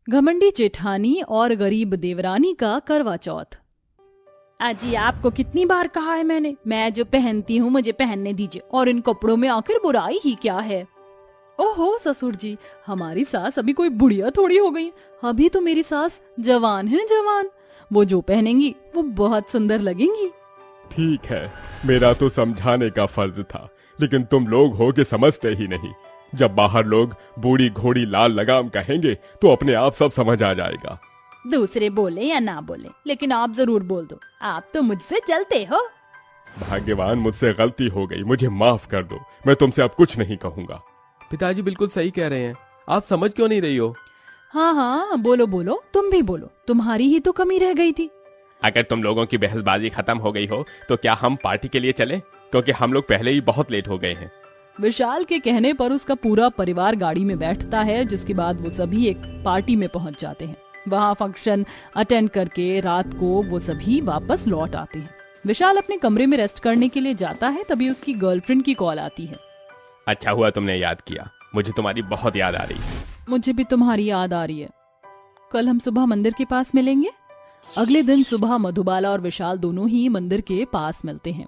घमंडी जेठानी और गरीब देवरानी का करवा चौथ। अजी आपको कितनी बार कहा है मैंने, मैं जो पहनती हूँ मुझे पहनने दीजिए, और इन कपड़ों में आखिर बुराई ही क्या है। ओहो ससुर जी, हमारी सास अभी कोई बुढ़िया थोड़ी हो गई। अभी तो मेरी सास जवान है, जवान। वो जो पहनेंगी वो बहुत सुंदर लगेंगी। ठीक है, मेरा तो समझाने का फर्ज था, लेकिन तुम लोग हो कि समझते ही नहीं। जब बाहर लोग बूढ़ी घोड़ी लाल लगाम कहेंगे तो अपने आप सब समझ आ जाएगा। दूसरे बोले या ना बोले, लेकिन आप जरूर बोल दो, आप तो मुझसे जलते हो। भाग्यवान, मुझसे गलती हो गई, मुझे माफ कर दो। मैं तुमसे अब कुछ नहीं कहूँगा। पिताजी बिल्कुल सही कह रहे हैं, आप समझ क्यों नहीं रही हो? हाँ हाँ, बोलो बोलो, तुम भी बोलो, तुम्हारी ही तो कमी रह गई थी। अगर तुम लोगों की बहसबाजी खत्म हो गई हो तो क्या हम पार्टी के लिए चले, क्योंकि हम लोग पहले ही बहुत लेट हो गए हैं। विशाल के कहने पर उसका पूरा परिवार गाड़ी में बैठता है, जिसके बाद वो सभी एक पार्टी में पहुंच जाते हैं। वहाँ फंक्शन अटेंड करके रात को वो सभी वापस लौट आते हैं। विशाल अपने कमरे में रेस्ट करने के लिए जाता है, तभी उसकी गर्लफ्रेंड की कॉल आती है। अच्छा हुआ तुमने याद किया, मुझे तुम्हारी बहुत याद आ रही है। मुझे भी तुम्हारी याद आ रही है। कल हम सुबह मंदिर के पास मिलेंगे। अगले दिन सुबह मधुबाला और विशाल दोनों ही मंदिर के पास मिलते हैं।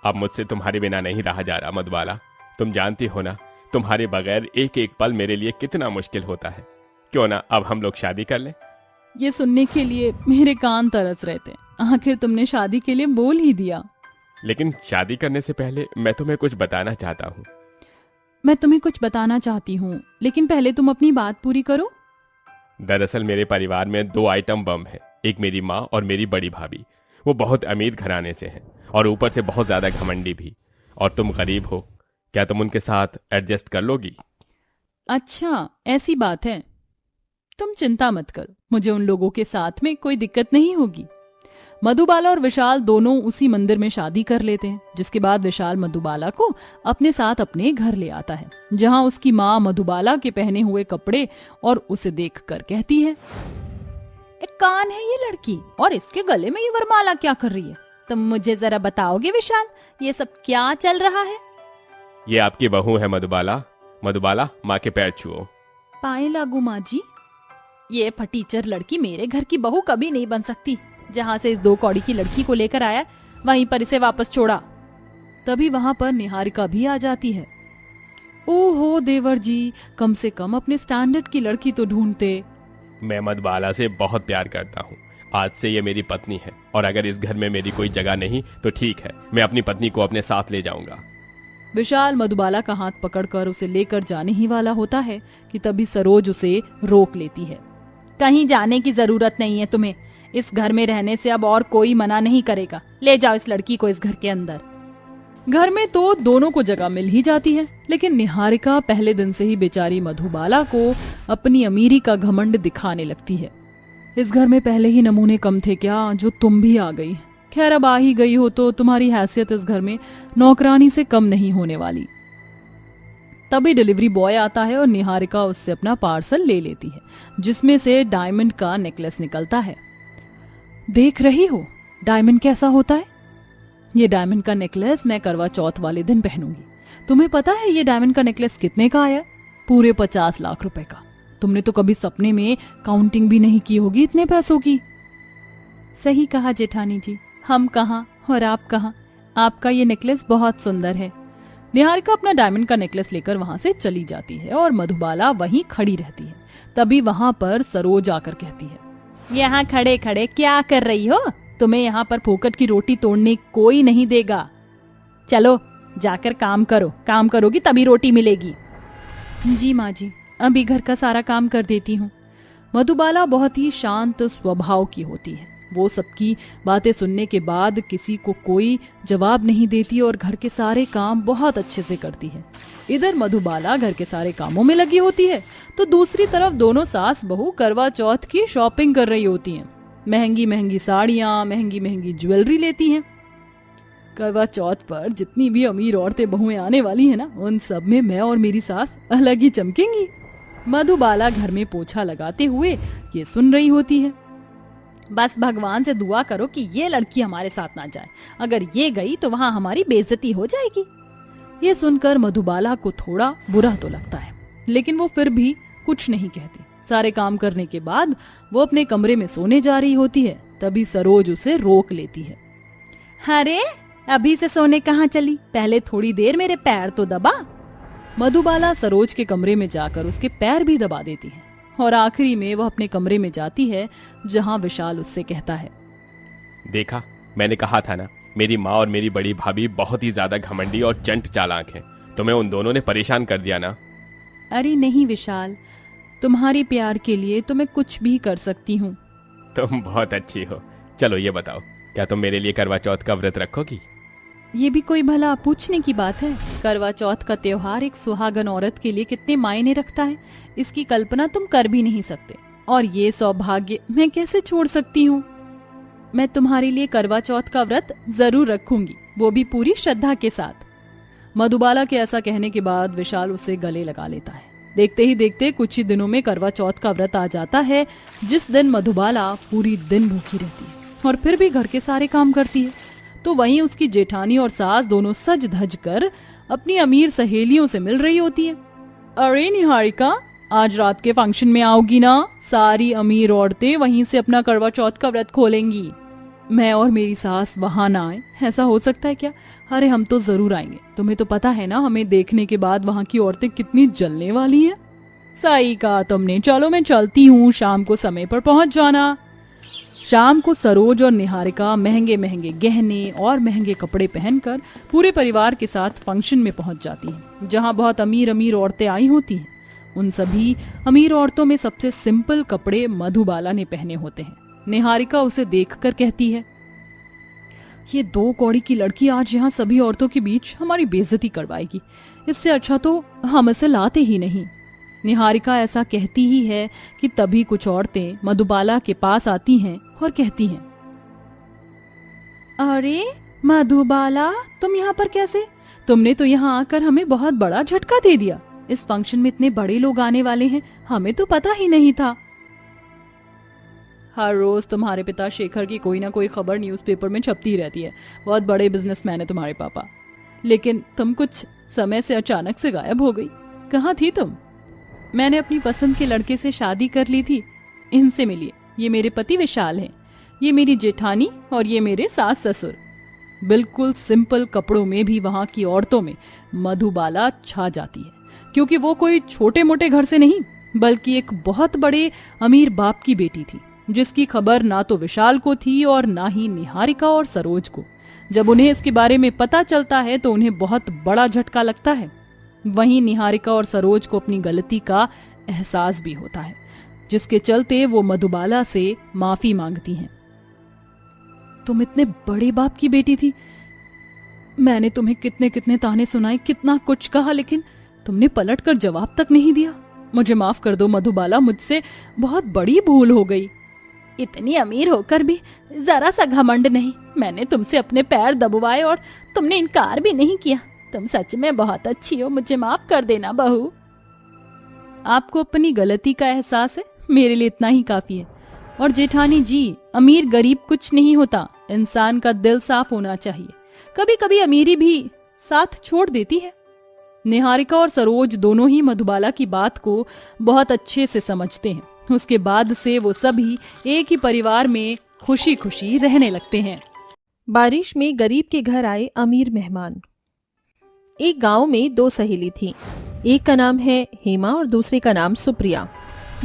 अब मुझसे तुम्हारे बिना नहीं रहा जा रहा मधुबाला। तुम जानती हो ना, तुम्हारे बगैर एक एक पल मेरे लिए कितना मुश्किल होता है। क्यों ना अब हम लोग शादी कर लें? ये सुनने के लिए मेरे कान तरस रहे थे। आखिर तुमने शादी के लिए बोल ही दिया। लेकिन शादी करने से पहले मैं तुम्हें कुछ बताना चाहता हूँ। मैं तुम्हें कुछ बताना चाहती हूँ, लेकिन पहले तुम अपनी बात पूरी करो। दरअसल मेरे परिवार में 2 आइटम बम है, एक मेरी माँ और मेरी बड़ी भाभी। वो बहुत अमीर घराने से हैं और ऊपर से बहुत ज्यादा घमंडी भी। और तुम गरीब हो, क्या तुम उनके साथ एडजस्ट कर लोगी? अच्छा ऐसी बात है, तुम चिंता मत करो, मुझे उन लोगों के साथ में कोई दिक्कत नहीं होगी। मधुबाला और विशाल दोनों उसी मंदिर में शादी कर लेते हैं, जिसके बाद विशाल मधुबाला को अपने साथ अपने घर ले आता है, जहां उसकी माँ मधुबाला के पहने हुए कपड़े और उसे देखकर कहती है, कौन है ये लड़की और इसके गले में ये वरमाला क्या कर रही है? तुम मुझे जरा बताओगे विशाल, ये सब क्या चल रहा है? ये आपकी बहू है मधुबाला। मधुबाला, माँ के पैर छुओ। पाए लागू माँ जी। ये फटीचर लड़की मेरे घर की बहू कभी नहीं बन सकती। जहाँ से इस 2 कौड़ी की लड़की को लेकर आया, वहीं पर इसे वापस छोड़ा। तभी वहाँ पर निहारिका भी आ जाती है। ओहो देवर जी, कम से कम अपने स्टैंडर्ड की लड़की तो ढूंढते। मैं मधुबाला से बहुत प्यार करता हूँ। आज से ये मेरी पत्नी है, और अगर इस घर में मेरी कोई जगह नहीं तो ठीक है, मैं अपनी पत्नी को अपने साथ ले जाऊंगा। विशाल मधुबाला का हाथ पकड़कर उसे लेकर जाने ही वाला होता है कि तभी सरोज उसे रोक लेती है। कहीं जाने की जरूरत नहीं है तुम्हें। इस घर में रहने से अब और कोई मना नहीं करेगा। ले जाओ इस लड़की को इस घर के अंदर। घर में तो दोनों को जगह मिल ही जाती है, लेकिन निहारिका पहले दिन से ही बेचारी मधुबाला को अपनी अमीरी का घमंड दिखाने लगती है। इस घर में पहले ही नमूने कम थे क्या, जो तुम भी आ गई। खैर अब आ ही गई हो तो तुम्हारी हैसियत इस घर में नौकरानी से कम नहीं होने वाली। तभी डिलीवरी बॉय आता है और निहारिका उससे अपना पार्सल ले लेती है, जिसमें से डायमंड का नेकलेस निकलता है। देख रही हो डायमंड कैसा होता है? ये डायमंड का नेकलेस मैं करवा चौथ वाले दिन पहनूंगी। तुम्हें पता है ये डायमंड का नेकलेस कितने का आया? पूरे 50 लाख रुपए का। तुमने तो कभी सपने में काउंटिंग भी नहीं की होगी इतने पैसों की। सही कहा जेठानी जी, हम कहाँ और आप कहाँ। आपका ये नेकलेस बहुत सुंदर है। निहारिका अपना डायमंड का नेकलेस लेकर वहां से चली जाती है और मधुबाला वहीं खड़ी रहती है। तभी वहां पर सरोज आकर कहती है, यहाँ खड़े खड़े क्या कर रही हो? तुम्हें यहाँ पर फोकट की रोटी तोड़ने कोई नहीं देगा। चलो जाकर काम करो, काम करोगी तभी रोटी मिलेगी। जी माँ जी, अभी घर का सारा काम कर देती हूँ। मधुबाला बहुत ही शांत स्वभाव की होती है। वो सबकी बातें सुनने के बाद किसी को कोई जवाब नहीं देती और घर के सारे काम बहुत अच्छे से करती है। इधर मधुबाला घर के सारे कामों में लगी होती है, तो दूसरी तरफ दोनों सास बहू करवा चौथ की शॉपिंग कर रही होती हैं। महंगी महंगी साड़ियाँ, महंगी महंगी ज्वेलरी लेती हैं। करवा चौथ पर जितनी भी अमीर औरतें बहुएं आने वाली हैं ना, उन सब में मैं और मेरी सास अलग ही चमकेंगी। मधुबाला घर में पोछा लगाते हुए ये सुन रही होती है। बस भगवान से दुआ करो कि ये लड़की हमारे साथ ना जाए। अगर ये गई तो वहाँ हमारी बेइज्जती हो जाएगी। ये सुनकर मधुबाला को थोड़ा बुरा तो लगता है, लेकिन वो फिर भी कुछ नहीं कहती। सारे काम करने के बाद वो अपने कमरे में सोने जा रही होती है, तभी सरोज उसे रोक लेती है। अरे अभी से सोने कहाँ चली, पहले थोड़ी देर मेरे पैर तो दबा। मधुबाला सरोज के कमरे में जाकर उसके पैर भी दबा देती है और आखिरी में वह अपने कमरे में जाती है, जहां विशाल उससे कहता है, देखा, मैंने कहा था ना, मेरी माँ और मेरी बड़ी भाभी बहुत ही ज्यादा घमंडी और चंट चालाक हैं। तुम्हें उन दोनों ने परेशान कर दिया ना। अरे नहीं विशाल, तुम्हारे प्यार के लिए तो मैं कुछ भी कर सकती हूँ। तुम बहुत अच्छी हो। चलो ये बताओ, क्या तुम मेरे लिए करवा चौथ का व्रत रखोगी? ये भी कोई भला पूछने की बात है? करवा चौथ का त्योहार एक सुहागन औरत के लिए कितने मायने रखता है, इसकी कल्पना तुम कर भी नहीं सकते। और ये सौभाग्य मैं कैसे छोड़ सकती हूँ? मैं तुम्हारे लिए करवा चौथ का व्रत जरूर रखूंगी, वो भी पूरी श्रद्धा के साथ। मधुबाला के ऐसा कहने के बाद विशाल उसे गले लगा लेता है। देखते ही देखते कुछ ही दिनों में करवा चौथ का व्रत आ जाता है, जिस दिन मधुबाला पूरी दिन भूखी रहती है और फिर भी घर के सारे काम करती है। तो वहीं उसकी जेठानी और सास दोनों सज धज कर अपनी अमीर सहेलियों से मिल रही होती है। अरे निहारिका, आज रात के फंक्शन में आओगी ना? सारी अमीर औरतें वहीं से अपना करवा चौथ का व्रत खोलेंगी। मैं और मेरी सास वहां ना आए, ऐसा हो सकता है क्या? अरे हम तो जरूर आएंगे। तुम्हें तो पता है ना, हमें देखने के बाद वहां की औरतें कितनी जलने वाली हैं। सही कहा तुमने, चलो मैं चलती हूँ, शाम को समय पर पहुंच जाना। शाम को सरोज और निहारिका महंगे महंगे गहने और महंगे कपड़े पहनकर पूरे परिवार के साथ फंक्शन में पहुंच जाती हैं, जहां बहुत अमीर अमीर औरतें आई होती हैं। उन सभी अमीर औरतों में सबसे सिंपल कपड़े मधुबाला ने पहने होते हैं। निहारिका उसे देखकर कहती है, ये 2 कौड़ी की लड़की आज यहाँ सभी औरतों के बीच हमारी बेइज्जती करवाएगी। इससे अच्छा तो हम इसे लाते ही नहीं। निहारिका ऐसा कहती ही है कि तभी कुछ औरतें मधुबाला के पास आती हैं और कहती हैं, अरे मधुबाला, तुम यहाँ पर कैसे? तुमने तो यहाँ आकर हमें बहुत बड़ा झटका दे दिया। इस फंक्शन में इतने बड़े लोग आने वाले हैं, हमें तो पता ही नहीं था। हर रोज तुम्हारे पिता शेखर की कोई ना कोई खबर न्यूज़पेपर में छपती ही रहती है। बहुत बड़े बिजनेसमैन है तुम्हारे पापा। लेकिन तुम कुछ समय से अचानक से गायब हो गई। कहाँ थी तुम? मैंने अपनी पसंद के लड़के से शादी कर ली थी। इनसे मिलिए, ये मेरे पति विशाल हैं, ये मेरी जेठानी और ये मेरे सास ससुर। बिल्कुल सिंपल कपड़ों में भी वहां की औरतों में मधुबाला छा जाती है, क्योंकि वो कोई छोटे मोटे घर से नहीं, बल्कि एक बहुत बड़े अमीर बाप की बेटी थी, जिसकी खबर ना तो विशाल को थी और ना ही निहारिका और सरोज को। जब उन्हें इसके बारे में पता चलता है तो उन्हें बहुत बड़ा झटका लगता है। वहीं निहारिका और सरोज को अपनी गलती का एहसास भी होता है, जिसके चलते वो मधुबाला से माफी मांगती हैं। तुम इतने बड़े बाप की बेटी थी। मैंने तुम्हें कितने कितने ताने सुनाए, कितना कुछ कहा, लेकिन तुमने पलटकर जवाब तक नहीं दिया। मुझे माफ कर दो मधुबाला, मुझसे बहुत बड़ी भूल हो गई। इतनी अमीर होकर भी जरा सा घमंड नहीं। मैंने तुमसे अपने पैर दबवाए और तुमने इनकार भी नहीं किया। तुम सच में बहुत अच्छी हो, मुझे माफ कर देना बहू। आपको अपनी गलती का एहसास है, मेरे लिए इतना ही काफी है। और जेठानी जी, अमीर गरीब कुछ नहीं होता, इंसान का दिल साफ होना चाहिए। कभी कभी अमीरी भी साथ छोड़ देती है। निहारिका और सरोज दोनों ही मधुबाला की बात को बहुत अच्छे से समझते हैं। उसके बाद से वो सभी एक ही परिवार में खुशी खुशी रहने लगते हैं। बारिश में गरीब के घर आए अमीर मेहमान। एक गांव में 2 सहेली थीं। एक का नाम है हेमा और दूसरे का नाम सुप्रिया।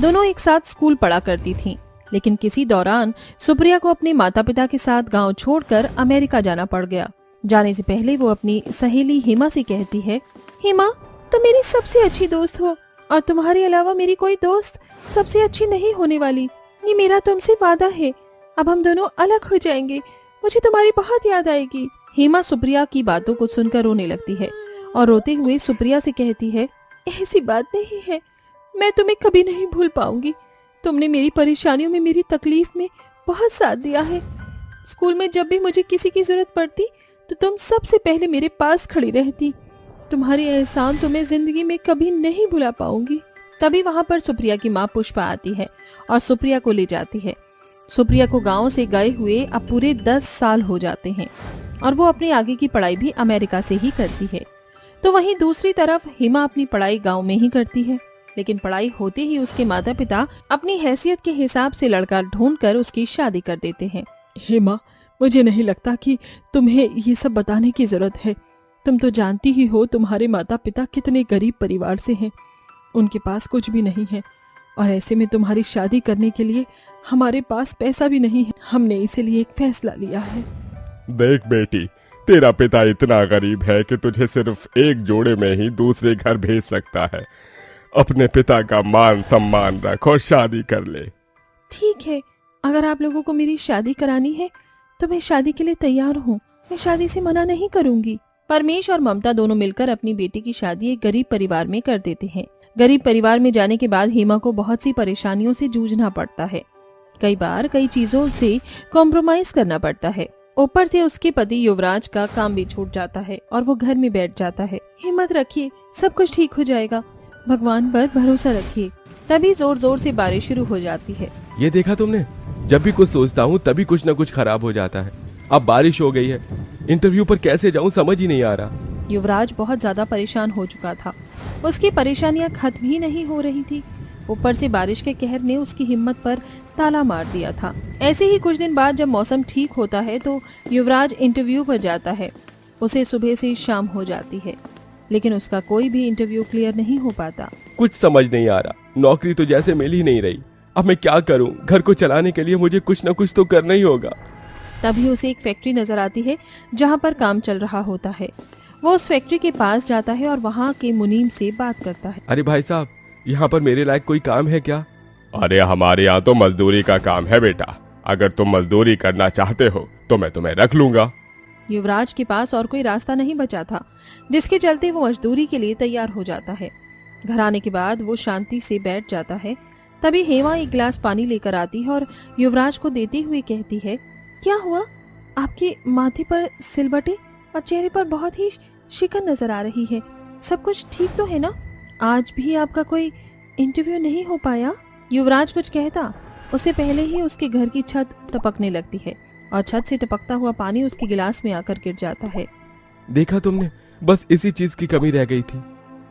दोनों एक साथ स्कूल पढ़ा करती थीं, लेकिन किसी दौरान सुप्रिया को अपने माता पिता के साथ गांव छोड़कर अमेरिका जाना पड़ गया। जाने से पहले वो अपनी सहेली हेमा से कहती है, हेमा, तुम मेरी सबसे अच्छी दोस्त हो और तुम्हारे अलावा मेरी कोई दोस्त सबसे अच्छी नहीं होने वाली। ये मेरा तुमसे वादा है। अब हम दोनों अलग हो जाएंगे। मुझे तुम्हारी बहुत याद आएगी। हेमा सुप्रिया की बातों को सुनकर रोने लगती है और रोते हुए सुप्रिया से कहती है, ऐसी बात नहीं है, मैं तुम्हें कभी नहीं भूल पाऊंगी। तुमने मेरी परेशानियों में, मेरी तकलीफ में बहुत साथ दिया है। स्कूल में जब भी मुझे किसी की जरूरत पड़ती तो तुम सबसे पहले मेरे पास खड़ी रहती। तुम्हारे एहसान तो मैं जिंदगी में कभी नहीं भुला पाऊंगी। तभी वहां पर सुप्रिया की माँ पुष्पा आती है और सुप्रिया को ले जाती है। सुप्रिया को गांव से गए हुए अब पूरे 10 साल हो जाते हैं और वो अपनी आगे की पढ़ाई भी अमेरिका से ही करती है। तो वहीं दूसरी तरफ हेमा अपनी पढ़ाई गांव में ही करती है। लेकिन पढ़ाई होते ही उसके माता पिता अपनी हैसियत के हिसाब से लड़का ढूंढकर उसकी शादी कर देते हैं। हेमा, मुझे नहीं लगता कि तुम्हें ये सब बताने की जरूरत है। तुम तो जानती ही हो तुम्हारे माता पिता कितने गरीब परिवार से हैं। उनके पास कुछ भी नहीं है और ऐसे में तुम्हारी शादी करने के लिए हमारे पास पैसा भी नहीं है। हमने इसीलिए एक फैसला लिया है। देख बेटी, तेरा पिता इतना गरीब है कि तुझे सिर्फ एक जोड़े में ही दूसरे घर भेज सकता है। अपने पिता का मान सम्मान रख और शादी कर ले। ठीक है, अगर आप लोगों को मेरी शादी करानी है तो मैं शादी के लिए तैयार हूँ। मैं शादी से मना नहीं करूंगी। परमेश और ममता दोनों मिलकर अपनी बेटी की शादी एक गरीब परिवार में कर देते हैं। गरीब परिवार में जाने के बाद हेमा को बहुत सी परेशानियों से जूझना पड़ता है। कई बार कई चीजों से कॉम्प्रोमाइज करना पड़ता है। ऊपर से उसके पति युवराज का काम भी छूट जाता है और वो घर में बैठ जाता है। हिम्मत रखिए, सब कुछ ठीक हो जाएगा, भगवान पर भरोसा रखिए। तभी जोर जोर से बारिश शुरू हो जाती है। ये देखा तुमने, जब भी कुछ सोचता हूँ तभी कुछ न कुछ खराब हो जाता है। अब बारिश हो गई है, इंटरव्यू पर कैसे जाऊँ समझ ही नहीं आ रहा। युवराज बहुत ज्यादा परेशान हो चुका था। उसकी परेशानियां खत्म ही नहीं हो रही थी। ऊपर से बारिश के कहर ने उसकी हिम्मत पर ताला मार दिया था। ऐसे ही कुछ दिन बाद जब मौसम ठीक होता है तो युवराज इंटरव्यू पर जाता है। उसे सुबह से शाम हो जाती है, लेकिन उसका कोई भी इंटरव्यू क्लियर नहीं हो पाता। कुछ समझ नहीं आ रहा, नौकरी तो जैसे मिल ही नहीं रही। अब मैं क्या करूं? घर को चलाने के लिए मुझे कुछ न कुछ तो करना ही होगा। तभी उसे एक फैक्ट्री नजर आती है जहाँ पर काम चल रहा होता है। वो उस फैक्ट्री के पास जाता है और वहाँ के मुनीम से बात करता है। अरे भाई साहब, यहाँ पर मेरे लायक कोई काम है क्या? अरे हमारे यहाँ तो मजदूरी का काम है बेटा। अगर तुम मजदूरी करना चाहते हो तो मैं तुम्हें रख लूंगा। युवराज के पास और कोई रास्ता नहीं बचा था, जिसके चलते वो मजदूरी के लिए तैयार हो जाता है। घर आने के बाद वो शांति से बैठ जाता है। तभी हेमा एक गिलास पानी लेकर आती है और युवराज को देते हुए कहती है, क्या हुआ? आपके माथे पर सिलबटे और चेहरे पर बहुत ही शिकन नजर आ रही है। सब कुछ ठीक तो है ना? आज भी आपका कोई इंटरव्यू नहीं हो पाया? युवराज कुछ कहता उससे पहले ही उसके घर की छत टपकने लगती है और छत से टपकता हुआ पानी उसके गिलास में आकर गिर जाता है। देखा तुमने, बस इसी चीज की कमी रह गई थी।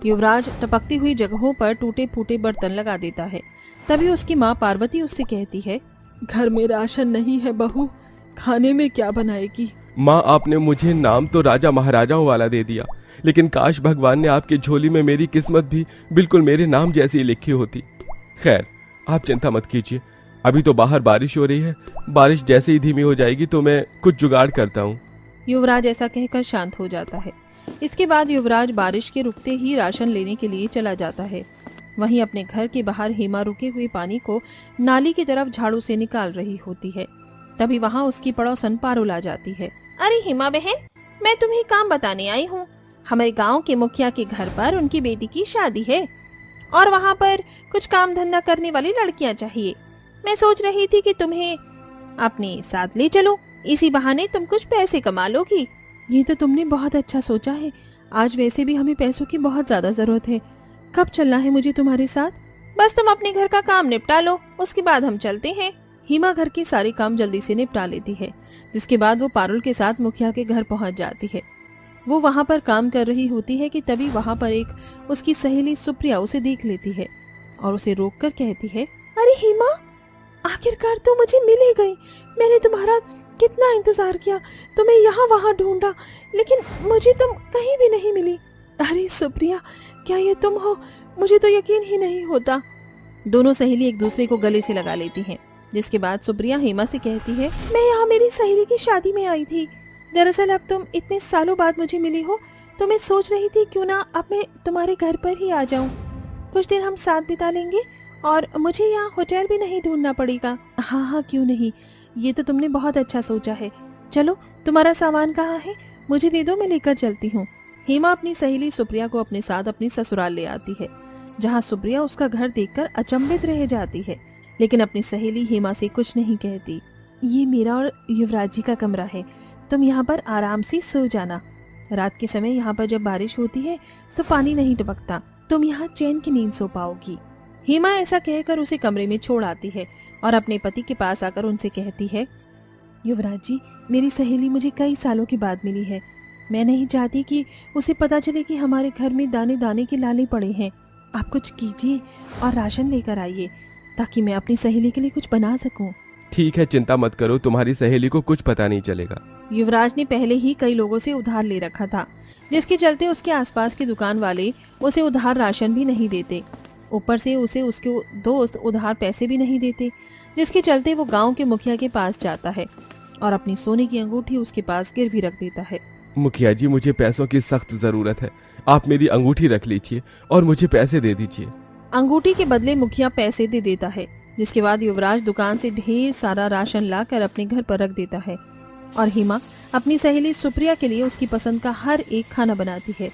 युवराज टपकती हुई जगहों पर टूटे फूटे बर्तन लगा देता है। तभी उसकी माँ पार्वती उससे कहती है, घर में राशन नहीं है बहू, खाने में क्या बनाएगी? माँ, आपने मुझे नाम तो राजा महाराजाओं वाला दे दिया, लेकिन काश भगवान ने आपकी झोली में मेरी किस्मत भी बिल्कुल मेरे नाम जैसी लिखी होती। खैर, आप चिंता मत कीजिए, अभी तो बाहर बारिश हो रही है। बारिश जैसे ही धीमी हो जाएगी तो मैं कुछ जुगाड़ करता हूँ। युवराज ऐसा कहकर शांत हो जाता है। इसके बाद युवराज बारिश के रुकते ही राशन लेने के लिए चला जाता है। वहीं अपने घर के बाहर हेमा रुके हुए पानी को नाली की तरफ झाड़ू से निकाल रही होती है। तभी वहाँ उसकी पड़ोसन पारुल आ जाती है। अरे हेमा बहन, मैं तुम्हें काम बताने आई हूँ। हमारे गांव के मुखिया के घर पर उनकी बेटी की शादी है और वहाँ पर कुछ काम धंधा करने वाली लड़कियाँ चाहिए। मैं सोच रही थी कि तुम्हें अपने साथ ले चलो, इसी बहाने तुम कुछ पैसे कमा लोगी। ये तो तुमने बहुत अच्छा सोचा है। आज वैसे भी हमें पैसों की बहुत ज्यादा जरूरत है। कब चलना है मुझे तुम्हारे साथ? बस तुम अपने घर का काम निपटा लो, उसके बाद हम चलते हैं। हिमा घर के सारे काम जल्दी से निपटा लेती है, जिसके बाद वो पारुल के साथ मुखिया के घर पहुंच जाती है। वो वहाँ पर काम कर रही होती है कि तभी वहाँ पर एक उसकी सहेली सुप्रिया उसे देख लेती है और उसे रोककर कहती है, अरे हेमा, आखिरकार तो मुझे मिल ही गई। मैंने तुम्हारा कितना इंतजार किया, तुम्हें यहाँ वहाँ ढूंढा, लेकिन मुझे तुम कहीं भी नहीं मिली। अरे सुप्रिया, क्या ये तुम हो? मुझे तो यकीन ही नहीं होता। दोनों सहेली एक दूसरे को गले से लगा लेती हैं। जिसके बाद सुप्रिया हेमा से कहती है, मैं यहाँ मेरी सहेली की शादी में आई थी। दरअसल अब तुम इतने सालों बाद मुझे मिली हो तो मैं सोच रही थी क्यों ना अब मैं तुम्हारे घर पर ही आ जाऊँ। कुछ दिन हम साथ बिता लेंगे और मुझे यहाँ होटल भी नहीं ढूंढना पड़ेगा। हाँ हाँ, क्यों नहीं, ये तो तुमने बहुत अच्छा सोचा है। चलो, तुम्हारा सामान कहाँ है? मुझे दे दो, मैं लेकर चलती हूँ। हेमा अपनी सहेली सुप्रिया को अपने साथ अपनी ससुराल ले आती है, जहाँ सुप्रिया उसका घर देखकर अचंभित रह जाती है, लेकिन अपनी सहेली हेमा से कुछ नहीं कहती। ये मेरा और युवराज जी का कमरा है, तुम यहाँ पर आराम से सो जाना। रात के समय यहाँ पर जब बारिश होती है तो पानी नहीं टपकता, तुम यहाँ चैन की नींद सो पाओगी। हेमा ऐसा कहकर उसे कमरे में छोड़ आती है और अपने पति के पास आकर उनसे कहती है, युवराज जी, मेरी सहेली मुझे कई सालों के बाद मिली है। मैं नहीं चाहती कि उसे पता चले कि हमारे घर में दाने दाने के लाले पड़े हैं। आप कुछ कीजिए और राशन लेकर आइए ताकि मैं अपनी सहेली के लिए कुछ बना सकूं। ठीक है, चिंता मत करो, तुम्हारी सहेली को कुछ पता नहीं चलेगा। युवराज ने पहले ही कई लोगों से उधार ले रखा था, जिसके चलते उसके आसपास की दुकान वाले उसे उधार राशन भी नहीं देते। ऊपर से उसे उसके दोस्त उधार पैसे भी नहीं देते, जिसके चलते वो गांव के मुखिया के पास जाता है और अपनी सोने की अंगूठी उसके पास गिरवी रख देता है। मुखिया जी, मुझे पैसों की सख्त जरूरत है, आप मेरी अंगूठी रख लीजिए और मुझे पैसे दे दीजिए। अंगूठी के बदले मुखिया पैसे दे देता है, जिसके बाद युवराज दुकान से ढेर सारा राशन लाकर अपने घर पर रख देता है और हेमा अपनी सहेली सुप्रिया के लिए उसकी पसंद का हर एक खाना बनाती है।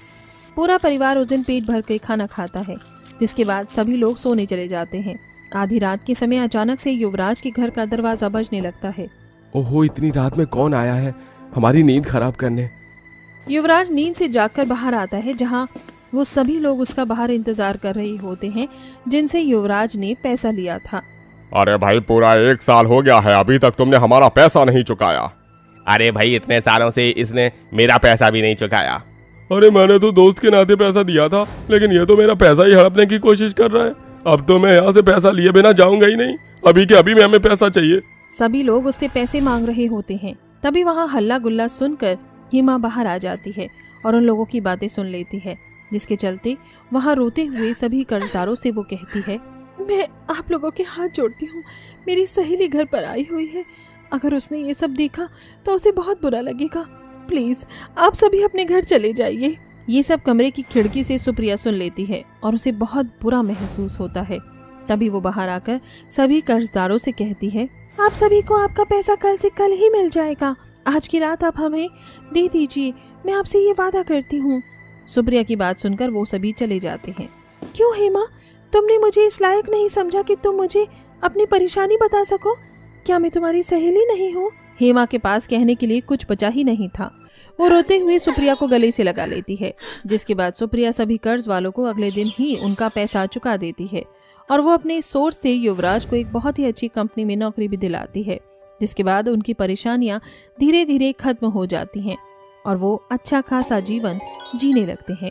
पूरा परिवार उस दिन पेट भर के खाना खाता है, जिसके बाद सभी लोग सोने चले जाते हैं। आधी रात के समय अचानक से युवराज के घर का दरवाजा बजने लगता है। ओहो, इतनी रात में कौन आया है हमारी नींद खराब करने? युवराज नींद से जागकर बाहर आता है, जहाँ वो सभी लोग उसका बाहर इंतजार कर रहे होते हैं जिनसे युवराज ने पैसा लिया था। अरे भाई, पूरा 1 साल हो गया है, अभी तक तुमने हमारा पैसा नहीं चुकाया। अरे भाई, इतने सालों से इसने मेरा पैसा भी नहीं चुकाया। अरे मैंने तो दोस्त के नाते पैसा दिया था, लेकिन ये तो मेरा पैसा ही हड़पने की कोशिश कर रहा है। अब तो मैं यहाँ से पैसा लिए बिना जाऊंगा ही नहीं, अभी के अभी में हमें पैसा चाहिए। सभी लोग उससे पैसे मांग रहे होते हैं। तभी वहाँ हल्ला गुल्ला सुनकर हेमा बाहर आ जाती है और उन लोगों की बातें सुन लेती है, जिसके चलते वहाँ रोते हुए सभी कर्जदारों से वो कहती है, मैं आप लोगों के हाथ जोड़ती हूँ, मेरी सहेली घर पर आई हुई है, अगर उसने ये सब देखा तो उसे बहुत बुरा लगेगा, प्लीज आप सभी अपने घर चले जाइए। ये सब कमरे की खिड़की से सुप्रिया सुन लेती है और उसे बहुत बुरा महसूस होता है। तभी वो बाहर आकर सभी कर्जदारों से कहती है, आप सभी को आपका पैसा कल से कल ही मिल जाएगा, आज की रात आप हमें दे दीजिए, मैं आपसे ये वादा करती हूँ। सुप्रिया की बात सुनकर वो सभी चले जाते हैं। क्यों हेमा, तुमने मुझे इस लायक नहीं समझा कि तुम मुझे अपनी परेशानी बता सको? क्या मैं तुम्हारी सहेली नहीं हूँ? हेमा के पास कहने के लिए कुछ बचा ही नहीं था। वो रोते हुए सुप्रिया को गले से लगा लेती है, जिसके बाद सुप्रिया सभी कर्ज वालों को अगले दिन ही उनका पैसा चुका देती है और वो अपने सोर्स से युवराज को एक बहुत ही अच्छी कंपनी में नौकरी भी दिलाती है, जिसके बाद उनकी परेशानियां धीरे धीरे खत्म हो जाती हैं और वो अच्छा खासा जीवन जीने लगते हैं।